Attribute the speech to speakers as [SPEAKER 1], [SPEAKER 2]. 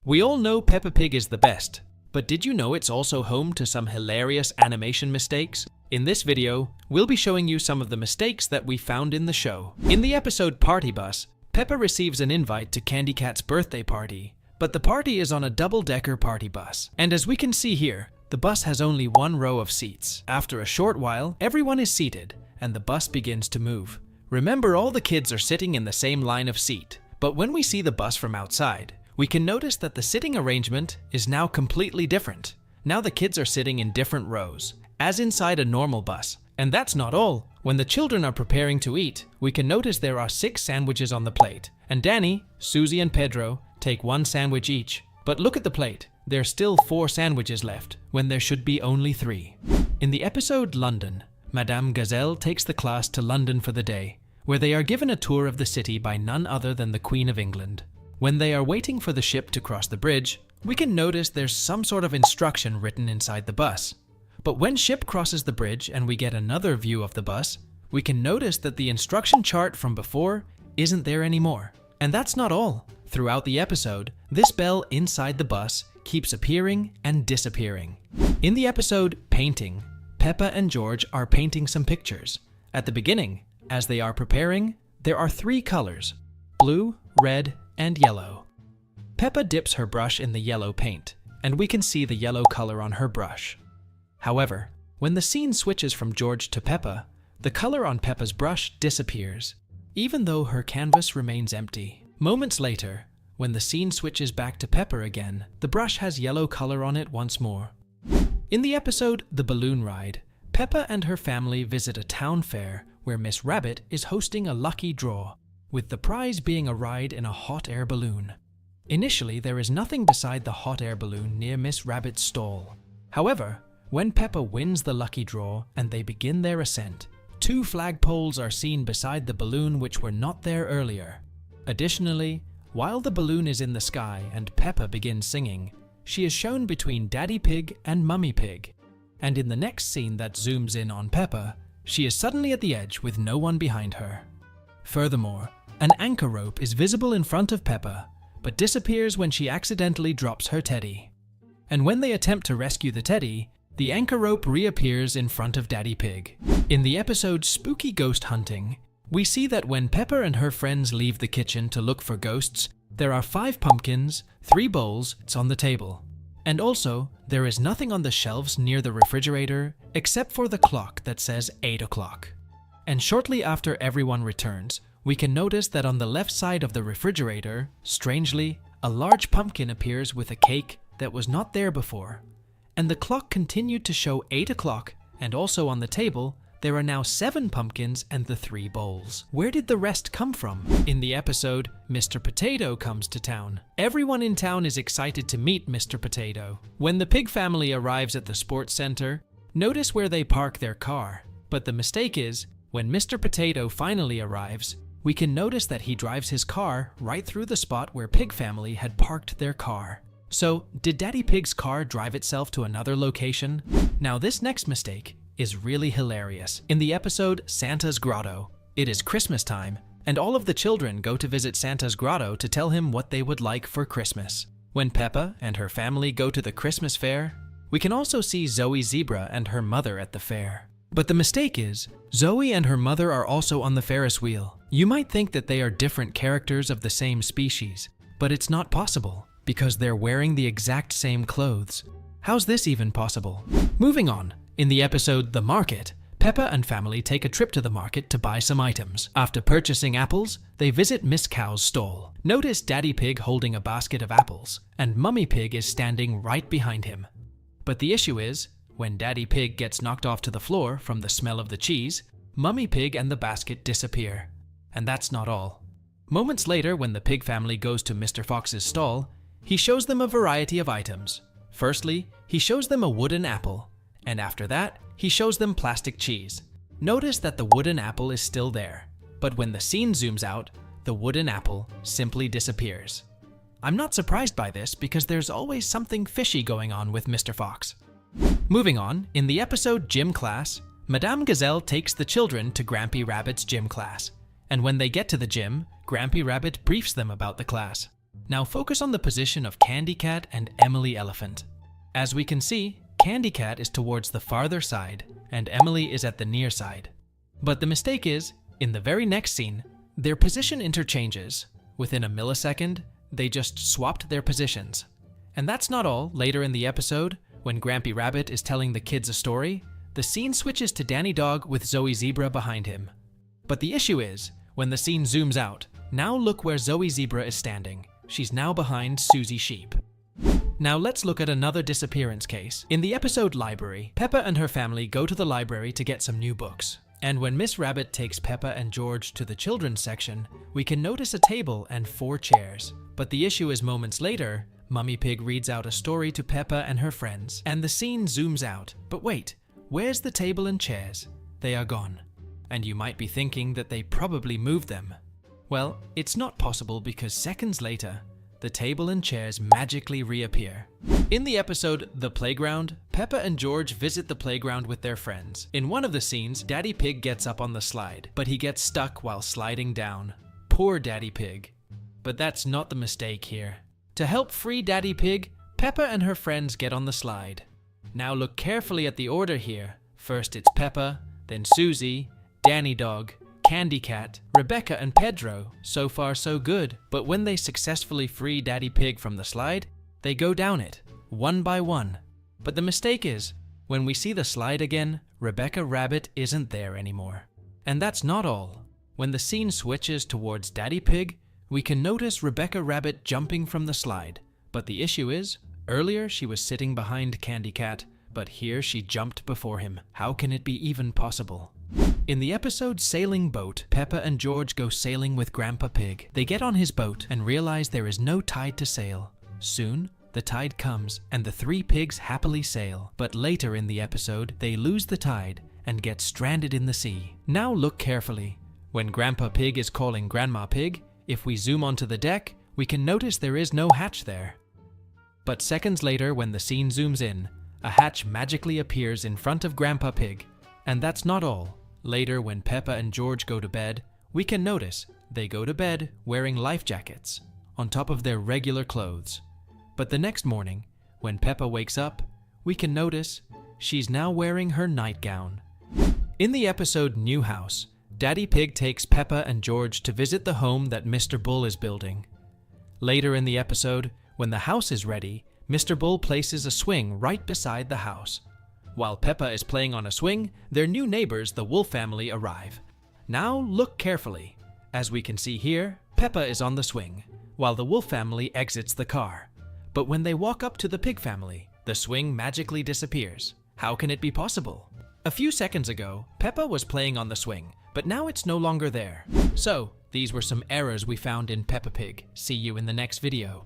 [SPEAKER 1] We all know Peppa Pig is the best, but did you know it's also home to some hilarious animation mistakes? In this video, we'll be showing you some of the mistakes that we found in the show. In the episode Party Bus, Peppa receives an invite to Candy Cat's birthday party, but the party is on a double-decker party bus. And as we can see here, the bus has only one row of seats. After a short while, everyone is seated, and the bus begins to move. Remember, all the kids are sitting in the same line of seat, but when we see the bus from outside, we can notice that the sitting arrangement is now completely different. Now the kids are sitting in different rows, as inside a normal bus. And that's not all. When the children are preparing to eat, we can notice there are 6 sandwiches on the plate. And Danny, Susie, and Pedro take 1 sandwich each. But look at the plate. There's still 4 sandwiches left, when there should be only 3. In the episode London, Madame Gazelle takes the class to London for the day, where they are given a tour of the city by none other than the Queen of England. When they are waiting for the ship to cross the bridge, we can notice there's some sort of instruction written inside the bus. But when ship crosses the bridge and we get another view of the bus, we can notice that the instruction chart from before isn't there anymore. And that's not all. Throughout the episode, this bell inside the bus keeps appearing and disappearing. In the episode Painting, Peppa and George are painting some pictures. At the beginning, as they are preparing, there are 3 colors: blue, red, and yellow. Peppa dips her brush in the yellow paint, and we can see the yellow color on her brush. However, when the scene switches from George to Peppa, the color on Peppa's brush disappears, even though her canvas remains empty. Moments later, when the scene switches back to Peppa again, the brush has yellow color on it once more. In the episode The Balloon Ride, Peppa and her family visit a town fair where Miss Rabbit is hosting a lucky draw, with the prize being a ride in a hot air balloon. Initially, there is nothing beside the hot air balloon near Miss Rabbit's stall. However, when Peppa wins the lucky draw and they begin their ascent, 2 flagpoles are seen beside the balloon which were not there earlier. Additionally, while the balloon is in the sky and Peppa begins singing, she is shown between Daddy Pig and Mummy Pig. And in the next scene that zooms in on Peppa, she is suddenly at the edge with no one behind her. Furthermore, an anchor rope is visible in front of Peppa, but disappears when she accidentally drops her teddy. And when they attempt to rescue the teddy, the anchor rope reappears in front of Daddy Pig. In the episode Spooky Ghost Hunting, we see that when Peppa and her friends leave the kitchen to look for ghosts, there are 5 pumpkins, 3 bowls on the table. And also, there is nothing on the shelves near the refrigerator except for the clock that says 8 o'clock. And shortly after everyone returns, we can notice that on the left side of the refrigerator, strangely, a large pumpkin appears with a cake that was not there before. And the clock continued to show 8 o'clock, and also on the table, there are now 7 pumpkins and the 3 bowls. Where did the rest come from? In the episode, Mr. Potato comes to town. Everyone in town is excited to meet Mr. Potato. When the pig family arrives at the sports center, notice where they park their car. But the mistake is, when Mr. Potato finally arrives, we can notice that he drives his car right through the spot where Pig Family had parked their car. So, did Daddy Pig's car drive itself to another location? Now this next mistake is really hilarious. In the episode Santa's Grotto, it is Christmas time, and all of the children go to visit Santa's grotto to tell him what they would like for Christmas. When Peppa and her family go to the Christmas fair, we can also see Zoe Zebra and her mother at the fair. But the mistake is, Zoe and her mother are also on the Ferris wheel. You might think that they are different characters of the same species, but it's not possible, because they're wearing the exact same clothes. How's this even possible? Moving on, in the episode The Market, Peppa and family take a trip to the market to buy some items. After purchasing apples, they visit Miss Cow's stall. Notice Daddy Pig holding a basket of apples, and Mummy Pig is standing right behind him. But the issue is, when Daddy Pig gets knocked off to the floor from the smell of the cheese, Mummy Pig and the basket disappear. And that's not all. Moments later, when the pig family goes to Mr. Fox's stall, he shows them a variety of items. Firstly, he shows them a wooden apple, and after that, he shows them plastic cheese. Notice that the wooden apple is still there, but when the scene zooms out, the wooden apple simply disappears. I'm not surprised by this because there's always something fishy going on with Mr. Fox. Moving on, in the episode Gym Class, Madame Gazelle takes the children to Grampy Rabbit's gym class. And when they get to the gym, Grampy Rabbit briefs them about the class. Now focus on the position of Candy Cat and Emily Elephant. As we can see, Candy Cat is towards the farther side and Emily is at the near side. But the mistake is, in the very next scene, their position interchanges. Within a millisecond, they just swapped their positions. And that's not all. Later in the episode, when Grampy Rabbit is telling the kids a story, the scene switches to Danny Dog with Zoe Zebra behind him. But the issue is, when the scene zooms out, now look where Zoe Zebra is standing. She's now behind Susie Sheep. Now let's look at another disappearance case. In the episode Library, Peppa and her family go to the library to get some new books. And when Miss Rabbit takes Peppa and George to the children's section, we can notice a table and 4 chairs. But the issue is moments later, Mummy Pig reads out a story to Peppa and her friends, and the scene zooms out. But wait, where's the table and chairs? They are gone. And you might be thinking that they probably moved them. Well, it's not possible because seconds later, the table and chairs magically reappear. In the episode The Playground, Peppa and George visit the playground with their friends. In one of the scenes, Daddy Pig gets up on the slide, but he gets stuck while sliding down. Poor Daddy Pig. But that's not the mistake here. To help free Daddy Pig, Peppa and her friends get on the slide. Now look carefully at the order here. First it's Peppa, then Susie, Danny Dog, Candy Cat, Rebecca and Pedro. So far so good, but when they successfully free Daddy Pig from the slide, they go down it, one by one. But the mistake is, when we see the slide again, Rebecca Rabbit isn't there anymore. And that's not all. When the scene switches towards Daddy Pig, we can notice Rebecca Rabbit jumping from the slide. But the issue is, earlier she was sitting behind Candy Cat, but here she jumped before him. How can it be even possible? In the episode Sailing Boat, Peppa and George go sailing with Grandpa Pig. They get on his boat and realize there is no tide to sail. Soon, the tide comes and the 3 pigs happily sail. But later in the episode, they lose the tide and get stranded in the sea. Now look carefully. When Grandpa Pig is calling Grandma Pig, if we zoom onto the deck, we can notice there is no hatch there. But seconds later, when the scene zooms in, a hatch magically appears in front of Grandpa Pig. And that's not all. Later, when Peppa and George go to bed, we can notice they go to bed wearing life jackets on top of their regular clothes. But the next morning, when Peppa wakes up, we can notice she's now wearing her nightgown. In the episode New House, Daddy Pig takes Peppa and George to visit the home that Mr. Bull is building. Later in the episode, when the house is ready, Mr. Bull places a swing right beside the house. While Peppa is playing on a swing, their new neighbors, the Wolf family, arrive. Now look carefully. As we can see here, Peppa is on the swing, while the Wolf family exits the car. But when they walk up to the Pig family, the swing magically disappears. How can it be possible? A few seconds ago, Peppa was playing on the swing, but now it's no longer there. So, these were some errors we found in Peppa Pig. See you in the next video.